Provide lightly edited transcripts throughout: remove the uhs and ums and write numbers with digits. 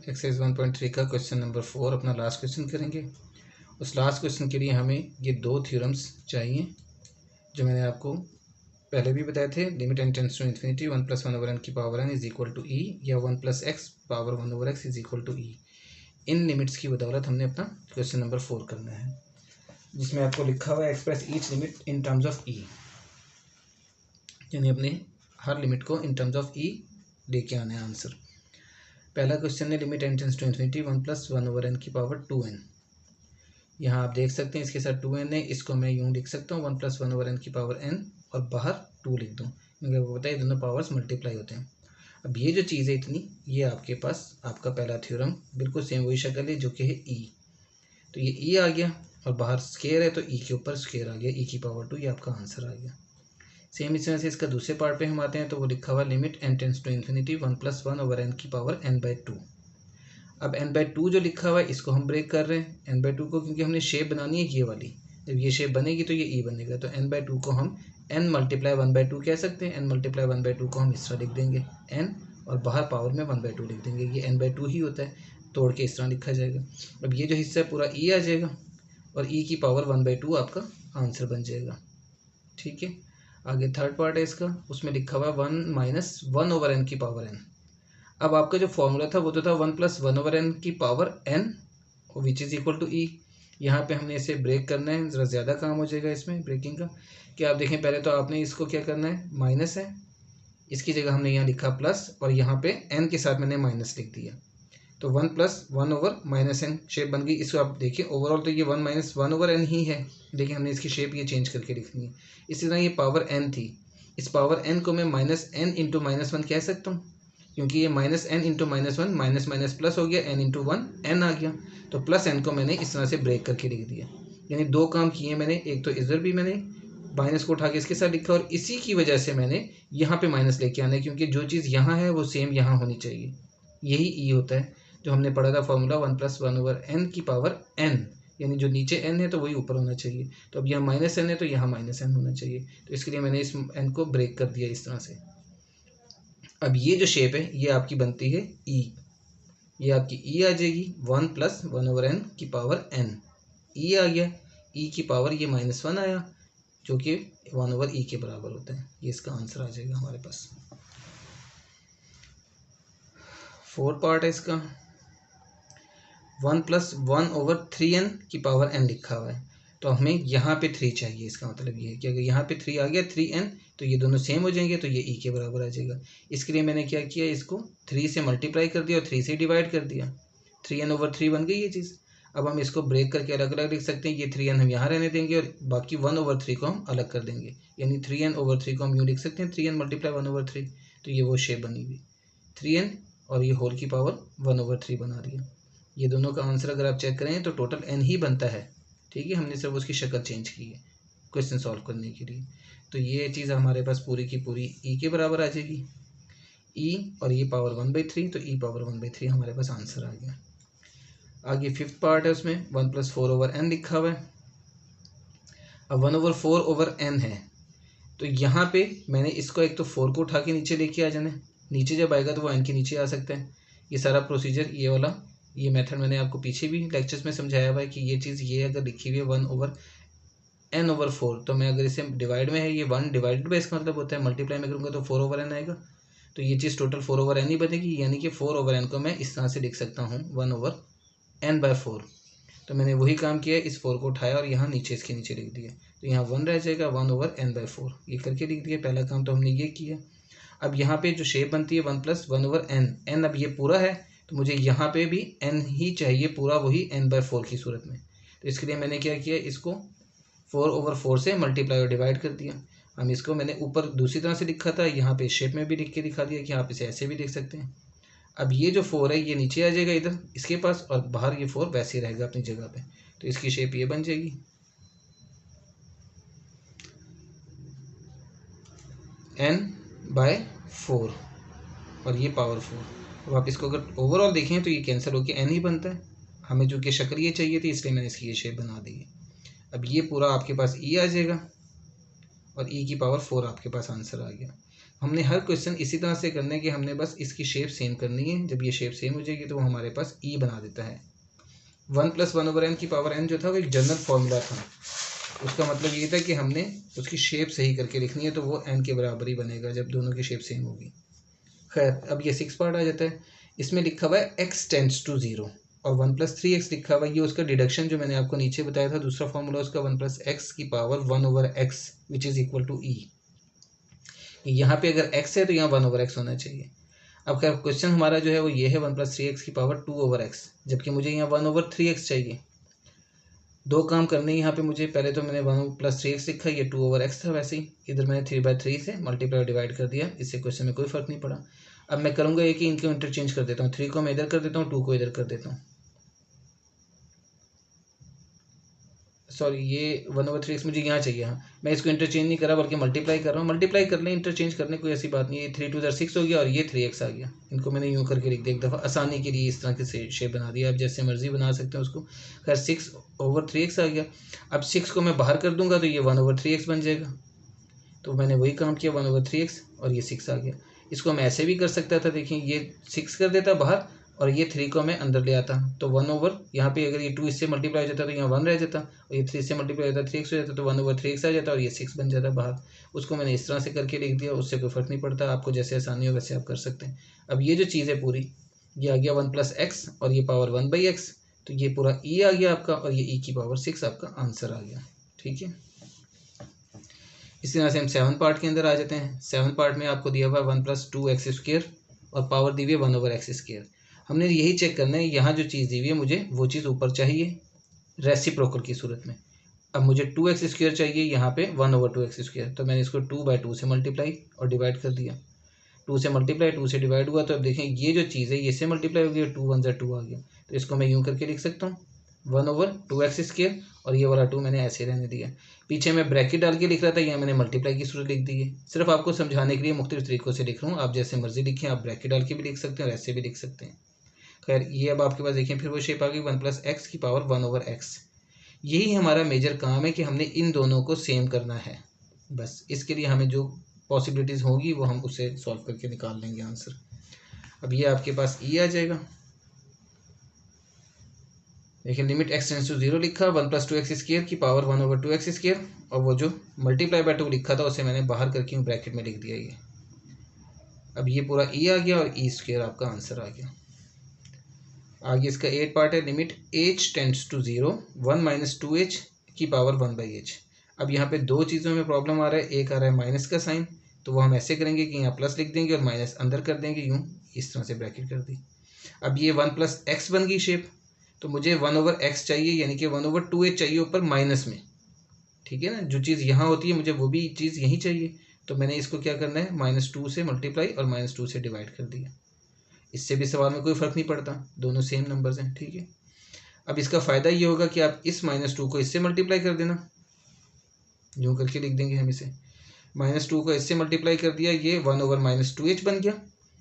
Exercise 1.3 का question number 4 अपना last question करेंगे। उस लास्ट क्वेश्चन के लिए हमें ये दो थ्योरम्स चाहिए जो मैंने आपको पहले भी बताए थे। Limit n tends to infinity 1 + 1/n की power n is equal to e या 1 + x power 1/x is equal to e. इन लिमिट्स की बदौलत हमने अपना क्वेश्चन नंबर 4 करना है, जिसमें आपको लिखा हुआ है express each limit in terms of e, यानी अपने हर लिमिट को इन टर्म्स ऑफ ई लेके आना है आंसर। पहला क्वेश्चन है limit n tends to infinity 1 + 1/n की पावर 2n। यहाँ आप देख सकते हैं इसके साथ 2n है, इसको मैं यूँ लिख सकता हूँ 1 + 1/n की पावर n और बाहर 2 लिख दूँ, क्योंकि आपको पता है दोनों पावर्स मल्टीप्लाई होते हैं। अब ये जो चीज़ है इतनी, ये आपके पास आपका पहला थ्योरम बिल्कुल सेम वही शक्ल है जो कि है ई। तो ये ई आ गया और बाहर स्केयर है तो ई के ऊपर स्केयर आ गया, ई की पावर 2, ये आपका आंसर आ गया। सेम इस तरह से इसका दूसरे पार्ट पे हम आते हैं तो वो लिखा हुआ limit n tends to infinity 1 + 1/n की पावर n/2। अब n/2 जो लिखा हुआ है इसको हम ब्रेक कर रहे हैं n/2 को, क्योंकि हमने शेप बनानी है ये वाली। जब ये शेप बनेगी तो ये ई बनेगा, तो n/2 को हम n × 1/2 कह सकते हैं। n × 1/2 को हम इस तरह लिख देंगे n और बाहर पावर में 1/2 लिख देंगे, ये n/2 ही होता है, तोड़ के इस तरह लिखा जाएगा। अब ये जो हिस्सा है पूरा ई आ जाएगा और ई की पावर 1/2 आपका आंसर बन जाएगा। ठीक है, आगे थर्ड पार्ट है इसका, उसमें लिखा हुआ है 1 - 1/n की पावर n। अब आपका जो फॉर्मूला था वो तो था 1 + 1/n की power n which is equal to e. यहाँ पे हमने इसे ब्रेक करना है, ज़रा ज़्यादा काम हो जाएगा इसमें ब्रेकिंग का। कि आप देखें पहले तो आपने इसको क्या करना है, माइनस है, इसकी जगह हमने यहाँ लिखा प्लस और यहाँ पे n के साथ मैंने माइनस लिख दिया, तो 1 + 1/-n शेप बन गई। इसको आप देखिए ओवरऑल तो ये 1 - 1/n ही है, लेकिन हमने इसकी शेप ये चेंज करके लिखनी है। इसी तरह ये पावर n थी, इस पावर n को मैं -n × -1 कह सकता हूँ, क्योंकि ये -n × -1 माइनस प्लस हो गया, n × 1 n आ गया, तो प्लस n को मैंने इस तरह से ब्रेक करके लिख दिया। यानी दो काम किए मैंने, एक तो इधर भी मैंने माइनस को उठा के इसके साथ लिखा और इसी की वजह से मैंने यहाँ पे माइनस लेके आना है, क्योंकि जो चीज़ यहाँ है वो सेम यहाँ होनी चाहिए। यही ई होता है जो हमने पढ़ा था फॉर्मूला 1 + 1/n की पावर n, यानी जो नीचे n है तो वही ऊपर होना चाहिए। तो अब यहाँ -n है तो यहाँ -n होना चाहिए, तो इसके लिए मैंने इस n को ब्रेक कर दिया इस तरह से। अब ये जो शेप है ये आपकी बनती है ई, ये आपकी ई आ जाएगी 1 + 1/n की पावर n। ई आ गया, ई की पावर ये -1 आया जो कि 1/e के बराबर होता है, ये इसका आंसर आ जाएगा हमारे पास। फोर्थ पार्ट है इसका 1 + 1/3n की पावर n लिखा हुआ है, तो हमें यहाँ पे 3 चाहिए। इसका मतलब ये है कि अगर यहाँ पे 3 आ गया 3n तो ये दोनों सेम हो जाएंगे, तो ये e के बराबर आ जाएगा। इसके लिए मैंने क्या किया, इसको 3 से मल्टीप्लाई कर दिया और 3 से डिवाइड कर दिया, 3n/3 बन गई ये चीज़। अब हम इसको ब्रेक करके अलग अलग लिख सकते हैं, ये 3n हम यहाँ रहने देंगे और बाकी 1/3 को हम अलग कर देंगे, यानी 3n/3 को हम यूँ लिख सकते हैं 3n × 1/3, तो ये वो शेप बनी हुई 3n और ये होल की पावर 1/3 बना दिया। ये दोनों का आंसर अगर आप चेक करें तो टोटल n ही बनता है। ठीक है, हमने सिर्फ उसकी शक्ल चेंज की है क्वेश्चन सॉल्व करने के लिए। तो ये चीज़ हमारे पास पूरी की पूरी e के बराबर आ जाएगी, e और ये पावर 1/3, तो e पावर 1/3 हमारे पास आंसर आ गया। आगे फिफ्थ पार्ट है, उसमें 1 + 4/n लिखा हुआ है। अब 1/4/n है, तो यहाँ पे मैंने इसको एक तो 4 को उठा के नीचे लेके आ जाना है, नीचे जब आएगा तो वो n के नीचे आ सकता है। ये सारा प्रोसीजर ये वाला ये मेथड मैंने आपको पीछे भी लेक्चर्स में समझाया हुआ है कि ये चीज़ ये अगर लिखी हुई है 1/n/4, तो मैं अगर इसे डिवाइड में है ये 1 डिवाइडेड बाय, इसका मतलब होता है मल्टीप्लाई में करूँगा तो 4/n आएगा, तो ये चीज़ टोटल 4/n ही बनेगी, यानी कि 4/n को मैं इस तरह से लिख सकता हूँ 1/n/4। तो मैंने वही काम किया, इस 4 को उठाया और यहाँ नीचे इसके नीचे लिख दिया, तो यहाँ 1 रह जाएगा 1/n/4, ये करके लिख दिया। पहला काम तो हमने ये किया। अब यहाँ पे जो शेप बनती है 1 + 1/n, n अब ये पूरा है तो मुझे यहाँ पे भी n ही चाहिए पूरा, वही n/4 की सूरत में। तो इसके लिए मैंने क्या किया, इसको 4/4 से मल्टीप्लाई और डिवाइड कर दिया। हम इसको मैंने ऊपर दूसरी तरह से लिखा था, यहाँ पे शेप में भी लिख के दिखा दिया कि आप इसे ऐसे भी लिख सकते हैं। अब ये जो 4 है ये नीचे आ जाएगा इधर इसके पास, और बाहर ये 4 वैसे ही रहेगा अपनी जगह पे, तो इसकी शेप ये बन जाएगी n/4 और ये पावर 4। अब आप इसको अगर ओवरऑल देखें तो ये कैंसिल होकर n ही बनता है। हमें जो कि शक्ल ये चाहिए थी इसलिए मैंने इसकी ये शेप बना दी है। अब ये पूरा आपके पास e आ जाएगा और e की पावर 4 आपके पास आंसर आ गया। हमने हर क्वेश्चन इसी तरह से करने कि हमने बस इसकी शेप सेम करनी है। जब ये शेप सेम हो जाएगी तो वो हमारे पास ई बना देता है। 1 + 1/n की पावर n जो था वो एक जनरल फॉर्मूला था। उसका मतलब ये था कि हमने उसकी शेप सही करके लिखनी है, तो वो n के बराबर ही बनेगा जब दोनों की शेप सेम होगी। खैर, अब ये 6 पार्ट आ जाता है। इसमें लिखा हुआ है x टेंड्स टू 0 और 1 + 3x लिखा हुआ है। ये उसका डिडक्शन जो मैंने आपको नीचे बताया था, दूसरा फॉर्मूला उसका 1 + x की power 1/x which is equal to e. यहाँ पे अगर x है तो यहाँ 1/x होना चाहिए। अब क्या क्वेश्चन हमारा जो है वो ये है 1 + 3x की पावर 2/x, जबकि मुझे यहाँ 1/3x चाहिए। दो काम करने यहाँ पे मुझे, पहले तो मैंने 1 + 3x लिखा, ये 2/x था। वैसे ही इधर मैंने 3/3 से मल्टीप्लाई डिवाइड कर दिया, इससे क्वेश्चन में कोई फ़र्क नहीं पड़ा। अब मैं करूँगा ये कि इनको इंटरचेंज कर देता हूँ, 3 को मैं इधर कर देता हूँ, 2 को इधर कर देता हूँ। सॉरी, ये 1/3x मुझे यहाँ चाहिए। हाँ, मैं इसको इंटरचेंज नहीं करा बल्कि मल्टीप्लाई कर रहा हूँ। मल्टीप्लाई कर लें, इंटरचेंज करने कोई ऐसी बात नहीं है। 3 × 2 = 6 हो गया और ये 3x आ गया। इनको मैंने यूँ करके लिख दिया एक दफ़ा, आसानी के लिए इस तरह के शेप बना दिया। आप जैसे मर्जी बना सकते हैं उसको। खैर, 6/3x आ गया। अब 6 को मैं बाहर कर दूंगा तो ये 1/3x बन जाएगा। तो मैंने वही काम किया, 1/3x और ये 6 आ गया। इसको मैं ऐसे भी कर सकता था, देखिए ये 6 कर देता बाहर और ये 3 को मैं अंदर ले आता, तो 1 यहाँ पे अगर ये 2 इससे मल्टीप्लाई हो जाता तो यहाँ 1 रह जाता, और ये 3 से मल्टीप्लाई होता 3x हो जाता, तो 1/3x आ जाता और ये 6 बन जाता बाहर। उसको मैंने इस तरह से करके लिख दिया, उससे कोई फ़र्क नहीं पड़ता। आपको जैसे आसानी हो वैसे आप कर सकते हैं। अब ये जो चीज़ है पूरी, ये आ गया 1 + x और ये पावर 1/x, तो ये पूरा e आ गया आपका, और ये e की पावर 6 आपका आंसर आ गया। ठीक है, इसी तरह से हम 7 पार्ट के अंदर आ जाते हैं। 7 पार्ट में आपको दिया हुआ 1 + 2x² और पावर दी हुई है 1/x²। हमने यही चेक करना है, यहाँ जो चीज़ दी हुई है मुझे वो चीज़ ऊपर चाहिए रेसिप्रोकल की सूरत में। अब मुझे 2x² चाहिए यहाँ पे 1/2x², तो मैंने इसको 2/2 से मल्टीप्लाई और डिवाइड कर दिया। 2 से मल्टीप्लाई 2 से डिवाइड हुआ, तो अब देखें ये जो चीज़ है ये से मल्टीप्लाई हो गया, 2 × 1 = 2 आ गया। तो इसको मैं यूँ करके लिख सकता हूँ 1/2x², और ये वाला 2 मैंने ऐसे रहने दिया। पीछे मैं ब्रैकेट डाल के लिख रहा था, यहाँ मैंने मल्टीप्लाई की सूरत लिख दी है। सिर्फ आपको समझाने के लिए मुख्तलिफ तरीक़ों से लिख रहा हूँ, आप जैसे मर्जी लिखें। आप ब्रैकेट डाल के भी लिख सकते हैं और ऐसे भी लिख सकते हैं। खैर, ये अब आपके पास देखें फिर वो शेप आ गई 1 + x की पावर 1/x। यही हमारा मेजर काम है कि हमने इन दोनों को सेम करना है। बस इसके लिए हमें जो पॉसिबिलिटीज़ होगी वो हम उसे सॉल्व करके निकाल लेंगे आंसर। अब ये आपके पास ई आ जाएगा। देखिए, लिमिट x टेंड्स टू 0 लिखा, 1 + 2x² की पावर 1/2x², और वो जो मल्टीप्लाई बाय 2 लिखा था उसे मैंने बाहर करके ब्रैकेट में लिख दिया ये। अब ये पूरा ई आ गया और e² आपका आंसर आ गया। आगे इसका 8 पार्ट है। Limit h tends to 0 1 - 2h की पावर 1/h। अब यहाँ पे दो चीज़ों में प्रॉब्लम आ रहा है। एक आ रहा है माइनस का साइन, तो वो हम ऐसे करेंगे कि यहाँ प्लस लिख देंगे और माइनस अंदर कर देंगे, यूँ इस तरह से ब्रैकेट कर दी। अब ये 1 + x बन गई शेप, तो मुझे 1/x चाहिए, यानी कि 1/2h चाहिए ऊपर माइनस में। ठीक है ना, जो चीज़ यहाँ होती है मुझे वो भी चीज़ यहीं चाहिए। तो मैंने इसको क्या करना है, -2 से मल्टीप्लाई और -2 से डिवाइड कर दिया। इससे भी सवाल में कोई फ़र्क नहीं पड़ता, दोनों सेम नंबर्स हैं। ठीक है, अब इसका फ़ायदा ये होगा कि आप इस -2 को इससे मल्टीप्लाई कर देना, यूँ करके लिख देंगे हम इसे। -2 को इससे मल्टीप्लाई कर दिया, ये 1/-2h बन गया,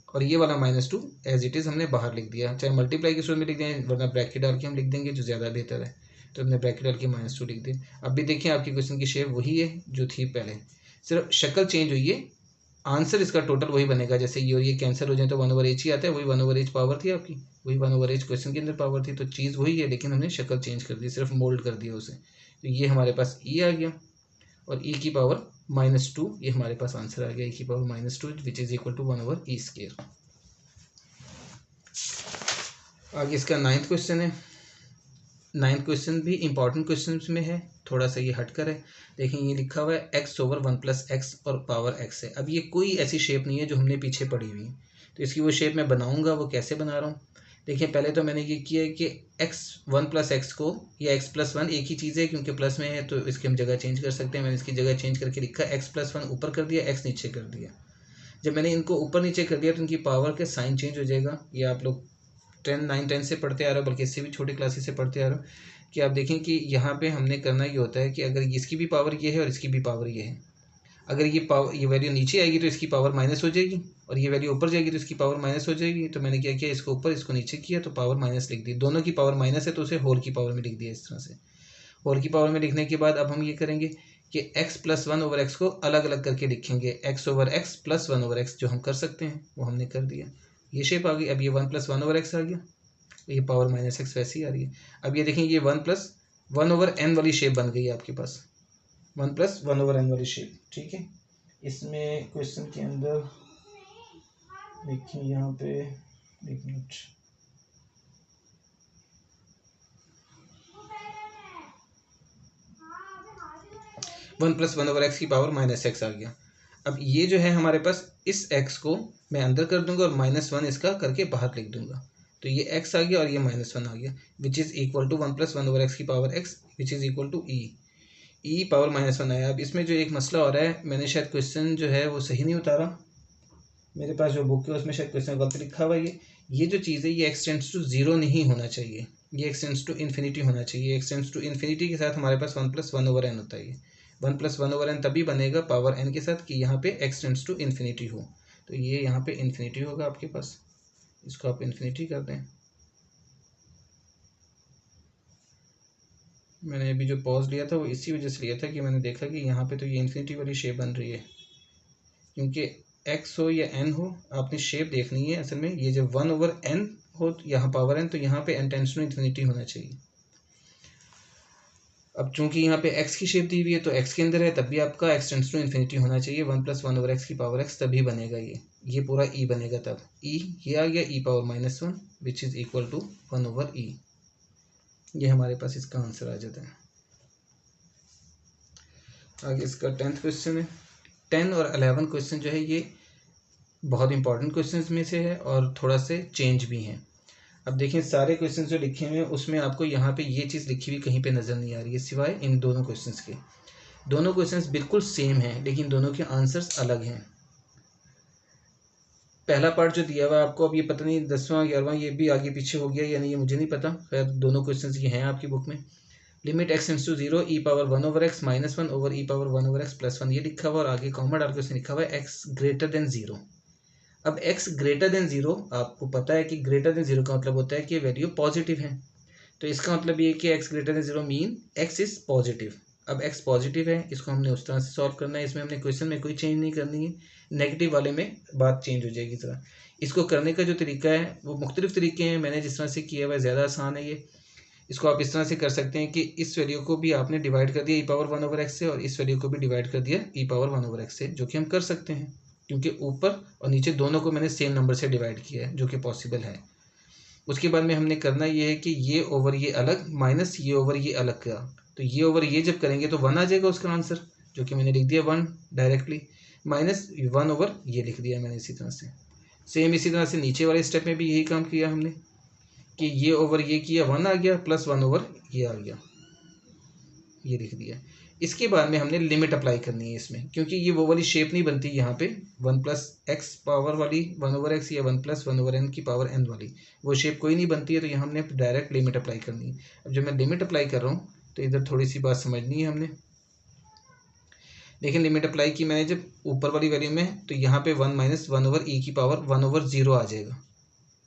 और ये वाला -2 एज इट इज़ हमने बाहर लिख दिया। चाहे मल्टीप्लाई की सूरत में लिख दें, वरना ब्रैकेट डाल के हम लिख देंगे जो ज़्यादा बेहतर है। तो हमने ब्रैकेट डाल के -2 लिख दिया। अब भी देखिए आपकी क्वेश्चन की शेप वही है जो थी पहले, सिर्फ शक्ल चेंज हुई है। आंसर इसका टोटल वही बनेगा। जैसे ये और ये कैंसिल हो जाए तो 1/h ही आता है, वही 1/h पावर थी आपकी, वही 1/h क्वेश्चन के अंदर पावर थी। तो चीज़ वही है, लेकिन हमने शक्ल चेंज कर दी, सिर्फ मोल्ड कर दिया उसे। तो ये हमारे पास ई आ गया, और ई की पावर -2, ये हमारे पास आंसर आ गया, ई की power -2 which is equal to 1/e²। आगे इसका 9th क्वेश्चन है। 9th क्वेश्चन भी इंपॉर्टेंट क्वेश्चन में है, थोड़ा सा ये हटकर है। देखें, ये लिखा हुआ है x/1 + x और पावर x है। अब ये कोई ऐसी शेप नहीं है जो हमने पीछे पढ़ी हुई है, तो इसकी वो शेप मैं बनाऊंगा। वो कैसे बना रहा हूँ, देखिए पहले तो मैंने ये किया है कि x1 + x को, या x + 1 एक ही चीज़ है, क्योंकि प्लस में है तो इसकी हम जगह चेंज कर सकते हैं। मैंने इसकी जगह चेंज करके लिखा x + 1 ऊपर कर दिया, x नीचे कर दिया। जब मैंने इनको ऊपर नीचे कर दिया तो इनकी पावर के साइन चेंज हो जाएगा। ये आप लोग 9, 10 से पढ़ते आ रहे हो, बल्कि इससे भी छोटी क्लासेस से पढ़ते आ रहे हो, कि आप देखें कि यहाँ पे हमने करना ये होता है कि अगर इसकी भी पावर ये है और इसकी भी पावर ये है, अगर ये वैल्यू नीचे आएगी तो इसकी पावर माइनस हो जाएगी, और ये वैल्यू ऊपर जाएगी तो इसकी पावर माइनस हो जाएगी। तो मैंने क्या किया, इसको ऊपर इसको नीचे किया, तो पावर माइनस लिख दी। दोनों की पावर माइनस है तो उसे होल की पावर में लिख दिया इस तरह से। होल की पावर में लिखने के बाद अब हम ये करेंगे कि x प्लस 1/x को अलग अलग करके लिखेंगे, x/x प्लस 1/x, जो हम कर सकते हैं वो हमने कर दिया। ये शेप आ गई। अब ये 1 प्लस 1/x आ गया, ये पावर माइनस एक्स वैसे ही आ रही है। अब ये देखें, ये 1 प्लस 1/n वाली शेप बन गई है आपके पास, 1 प्लस 1/n वाली शेप। ठीक है, इसमें क्वेश्चन के अंदर देखिए यहाँ पे, एक मिनट, वन प्लस 1/x की पावर माइनस एक्स आ गया। अब ये जो है हमारे पास, इस x को मैं अंदर कर दूंगा और -1 इसका करके बाहर लिख दूंगा, तो ये x आ गया और ये -1 आ गया, which is equal to 1 plus 1/x की power x, which is equal to e power -1 आया। अब इसमें जो एक मसला हो रहा है, मैंने शायद क्वेश्चन जो है वो सही नहीं उतारा, मेरे पास जो बुक है उसमें शायद क्वेश्चन गलत लिखा हुआ है। ये जो चीज़ है ये x टेंड्स टू 0 नहीं होना चाहिए, ये x टेंड्स टू इन्फिनिटी होना चाहिए। x टेंड्स टू इन्फिनिटी के साथ हमारे पास 1 प्लस 1/n होता है। 1 प्लस 1/n तभी बनेगा पावर n के साथ कि यहाँ पे x टेंड्स टू इन्फिनिटी हो, तो ये यहाँ पे इन्फिनिटी होगा आपके पास, इसको आप इन्फिनिटी कर दें। मैंने अभी जो पॉज लिया था वो इसी वजह से लिया था कि मैंने देखा कि यहाँ पे तो ये इन्फिनिटी वाली शेप बन रही है, क्योंकि x हो या n हो, आपने शेप देखनी है। असल में ये जब 1/n हो यहाँ पावर n, तो यहाँ पे n टेंड्स टू इन्फिनिटी होना चाहिए। अब चूंकि यहाँ पे x की शेप दी हुई है तो x के अंदर है, तब भी आपका x टेंड्स टू इन्फिनिटी होना चाहिए। 1 प्लस 1/x की पावर x तभी बनेगा, ये पूरा e बनेगा तब। ये आ गया e power -1 which is equal to 1/e। ये हमारे पास इसका आंसर आ जाता है। आगे इसका 10th क्वेश्चन है। 10 और 11 क्वेश्चन जो है ये बहुत इंपॉर्टेंट क्वेश्चन में से है और थोड़ा से चेंज भी हैं। अब देखें, सारे क्वेश्चन जो लिखे हुए हैं उसमें आपको यहाँ पे ये चीज़ लिखी हुई कहीं पे नज़र नहीं आ रही है, सिवाय इन दोनों क्वेश्चंस के। दोनों क्वेश्चंस बिल्कुल सेम हैं, लेकिन दोनों के आंसर्स अलग हैं। पहला पार्ट जो दिया हुआ है आपको, अब ये पता नहीं 10वां 11वां ये भी आगे पीछे हो गया या नहीं, ये मुझे नहीं पता। खैर दोनों क्वेश्चन ये हैं आपकी बुक में। Limit x tends to 0 e power 1/x -1 over e power 1/x plus 1, ये लिखा हुआ और आगे कॉमा डाल के उसने लिखा हुआ है x ग्रेटर देन 0। अब x ग्रेटर देन 0, आपको पता है कि ग्रेटर देन 0 का मतलब होता है कि वैल्यू पॉजिटिव है, तो इसका मतलब ये कि x greater than 0 mean x is positive. अब x पॉजिटिव है, इसको हमने उस तरह से सॉल्व करना है। इसमें हमने क्वेश्चन में कोई चेंज नहीं करनी है, नेगेटिव वाले में बात चेंज हो जाएगी ज़रा। इसको करने का जो तरीका है वो मुख्तलिफ तरीके हैं, मैंने जिस तरह से किया हुआ है ज़्यादा आसान है ये। इसको आप इस तरह से कर सकते हैं कि इस वैल्यू को भी आपने डिवाइड कर दिया e पावर 1/x से, और इस वैल्यू को भी डिवाइड कर दिया e पावर 1/x से, जो कि हम कर सकते हैं क्योंकि ऊपर और नीचे दोनों को मैंने सेम नंबर से डिवाइड किया है, जो कि पॉसिबल है। उसके बाद में हमने करना ये है कि ये ओवर ये अलग माइनस ये ओवर ये अलग का, तो ये ओवर ये जब करेंगे तो 1 आ जाएगा उसका आंसर, जो कि मैंने लिख दिया 1 डायरेक्टली, माइनस 1 ओवर ये लिख दिया मैंने इसी तरह से। सेम इसी तरह से नीचे वाले स्टेप में भी यही काम किया हमने कि ये ओवर ये किया 1 आ गया प्लस 1 ओवर ये आ गया, ये लिख दिया। इसके बाद में हमने लिमिट अप्लाई करनी है इसमें, क्योंकि ये वो वाली शेप नहीं बनती यहाँ पे 1 प्लस एक्स पावर वाली 1/x या 1 प्लस 1/n की पावर n वाली, वो शेप कोई नहीं बनती है, तो यहाँ हमने डायरेक्ट लिमिट अप्लाई करनी है। अब जब मैं लिमिट अप्लाई कर रहा हूँ तो इधर थोड़ी सी बात समझनी है हमने। लेकिन लिमिट अप्लाई की मैंने जब ऊपर वाली वैल्यू में, तो यहाँ पे 1 माइनस 1/e की पावर 1/0 आ जाएगा,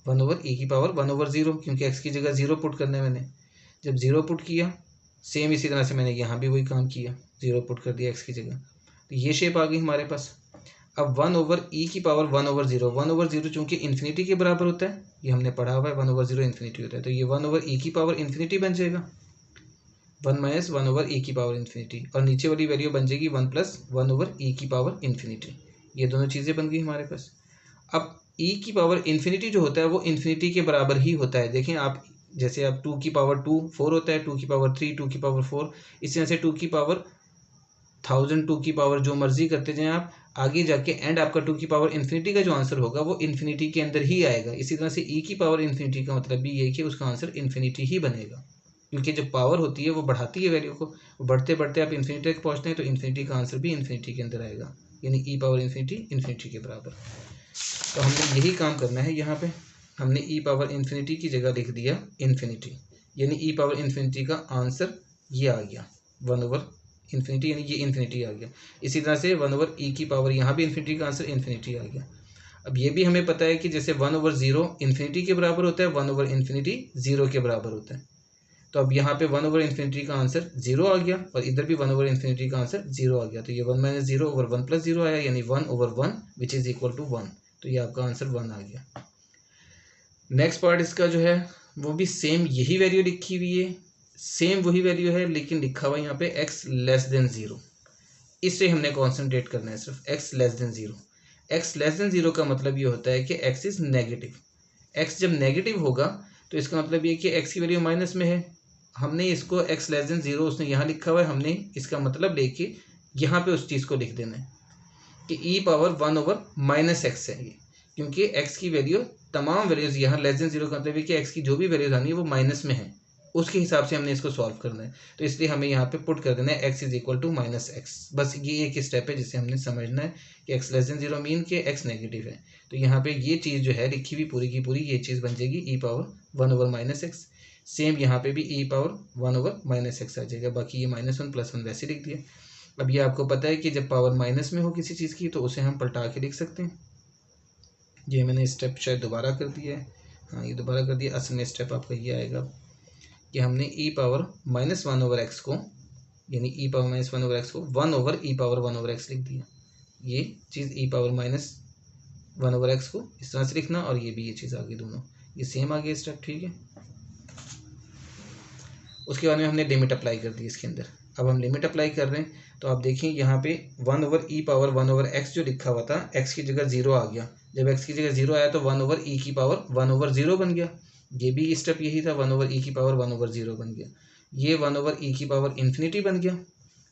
1/e की पावर 1/0, क्योंकि x की जगह 0 पुट करना है मैंने। जब 0 पुट किया, सेम इसी तरह से मैंने यहाँ भी वही काम किया, 0 पुट कर दिया x की जगह, तो ये शेप आ गई हमारे पास। अब 1/e की पावर 1/0, 1/0 चूँकि इन्फिनिटी के बराबर होता है, ये हमने पढ़ा हुआ है 1/0 इन्फिनिटी होता है, तो ये 1/e की पावर इन्फिनिटी बन जाएगा, 1 माइनस 1/e की पावर इन्फिनिटी, और नीचे वाली वैल्यू बन जाएगी 1 प्लस 1/e की पावर इन्फिनिटी। ये दोनों चीज़ें बन गई हमारे पास। अब e की पावर इन्फिनिटी जो होता है वो इन्फिनिटी के बराबर ही होता है। देखें आप, जैसे आप 2 की पावर 2 4 होता है, 2 की पावर 3 2 की पावर 4, इस तरह से 2 की पावर 1000 2 की पावर जो मर्जी करते जाएं आप, आगे जाके एंड आपका 2 की पावर इन्फिनिटी का जो आंसर होगा वो इन्फिनिटी के अंदर ही आएगा। इसी तरह से e की पावर इन्फिनिटी का मतलब भी ये कि उसका आंसर इन्फिनिटी ही बनेगा, क्योंकि जब पावर होती है वो बढ़ाती है वैल्यू को, बढ़ते बढ़ते आप इन्फिनिटी तक पहुँचते हैं तो इन्फिनिटी का आंसर भी इन्फिनिटी के अंदर आएगा, यानी e पावर इन्फिनिटी के बराबर। तो हमने यही काम करना है। यहाँ पे हमने e पावर इन्फिनिटी की जगह लिख दिया इन्फिनिटी, यानी e पावर इन्फिनिटी का आंसर ये आ गया 1/इन्फिनिटी, यानी ये इन्फिनिटी आ गया। इसी तरह से 1/e की पावर यहाँ भी इन्फिनिटी का आंसर इन्फिनिटी आ गया। अब ये भी हमें पता है कि जैसे 1/0 इन्फिनिटी के बराबर होता है, 1/∞ 0 के बराबर होता है। तो अब यहाँ पे 1/∞ का आंसर 0 आ गया और इधर भी 1/∞ का आंसर 0 आ गया। तो ये 1 - 0 ओवर 1 + 0 आया, यानी 1/1 विच इज़ इक्वल टू 1। तो ये आपका आंसर 1 आ गया। नेक्स्ट पार्ट इसका जो है वो भी सेम यही वैल्यू लिखी हुई है, सेम वही वैल्यू है, लेकिन लिखा हुआ यहाँ पे x लेस देन 0। इससे हमने कॉन्सेंट्रेट करना है, सिर्फ x less than 0। x less than 0 का मतलब ये होता है कि x इज़ नेगेटिव। x जब नेगेटिव होगा तो इसका मतलब ये कि x की वैल्यू माइनस में है। हमने इसको x लेस देन 0 उसने यहाँ लिखा हुआ है, हमने इसका मतलब लेके यहाँ पे उस चीज़ को लिख देना है कि e⁻1/-x है ये, क्योंकि x की वैल्यू तमाम वैल्यूज़ यहाँ लेस देन 0 का मतलब है कि x की जो भी वैल्यूज़ आनी है वो माइनस में है, उसके हिसाब से हमने इसको सॉल्व करना है। तो इसलिए हमें यहाँ पे पुट कर देना है x is equal to -x। बस ये एक स्टेप है जिसे हमने समझना है कि x लेस देन 0 मीन के x नेगेटिव है। तो यहाँ पे ये चीज़ जो है लिखी हुई पूरी की पूरी ये चीज़ बन जाएगी e⁻1/-x। सेम यहाँ पे भी e⁻1/-x आ जाएगा। बाकी ये -1 + 1 वैसे लिख दिया। अब ये आपको पता है कि जब पावर माइनस में हो किसी चीज़ की तो उसे हम पलटा के लिख सकते हैं। ये मैंने स्टेप शायद दोबारा कर दिया है, हाँ ये दोबारा कर दिया। असल में स्टेप आपका ये आएगा कि हमने e⁻−1/x को, यानी e⁻−1/x को 1/e⁻1/x लिख दिया। ये चीज़ e⁻−1/x को इस तरह से लिखना, और ये भी ये चीज़ आ गई, दोनों ये सेम आ गया स्टेप, ठीक है। उसके बाद में हमने लिमिट अप्लाई कर दी इसके अंदर। अब हम लिमिट अप्लाई कर रहे हैं तो आप देखें यहाँ पे 1/e⁻1/x जो लिखा हुआ था, x की जगह 0 आ गया। जब x की जगह 0 आया तो 1/e⁻1/0 बन गया। ये भी स्टेप यही था, 1/e⁻1/0 बन गया। ये 1/e⁻∞ बन गया,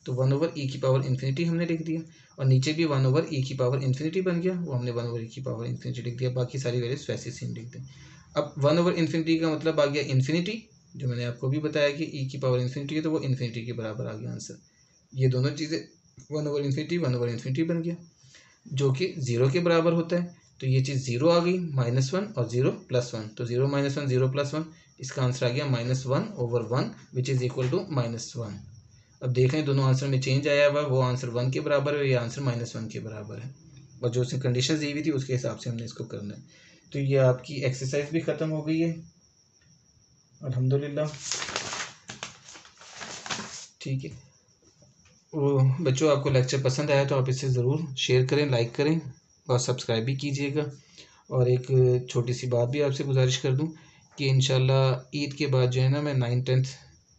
तो 1/e⁻∞ हमने लिख दिया, और नीचे भी 1/e⁻∞ बन गया, वो हमने 1/e⁻∞ लिख दिया। बाकी सारी वैल्यूज वैसे सेम लिख दें। अब 1/∞ का मतलब आ गया इन्फिनिटी, जो मैंने आपको भी बताया कि e⁻∞ है तो वो इन्फिनिटी के बराबर आ गया आंसर। ये दोनों चीज़ें 1/∞ बन गया, जो कि 0 के बराबर होता है। तो ये चीज़ 0 आ गई, -1 और 0 + 1, तो 0 - 1 0 + 1, इसका आंसर आ गया -1/1 विच इज़ इक्वल टू -1। अब देख लें दोनों आंसर में चेंज आया हुआ, वो आंसर 1 के बराबर है, ये आंसर -1 के बराबर है, और जो उसने कंडीशन दी हुई थी उसके हिसाब से हमने इसको करना है। तो ये आपकी एक्सरसाइज भी ख़त्म हो गई है, अल्हम्दुलिल्लाह, ठीक है। वो बच्चों, आपको लेक्चर पसंद आया तो आप इसे ज़रूर शेयर करें, लाइक करें और सब्सक्राइब भी कीजिएगा। और एक छोटी सी बात भी आपसे गुजारिश कर दूं कि इंशाल्लाह ईद के बाद जो है ना, मैं 9th 10th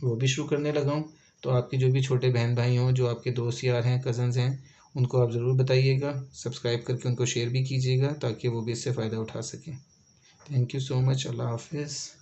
वो भी शुरू करने लगा हूं। तो आपके जो भी छोटे बहन भाई हों, जो आपके दोस्त यार हैं, कज़न्स हैं, उनको आप ज़रूर बताइएगा, सब्सक्राइब करके उनको शेयर भी कीजिएगा ताकि वो भी इससे फ़ायदा उठा सकें। Thank you so much. Allah हाफ़िज़।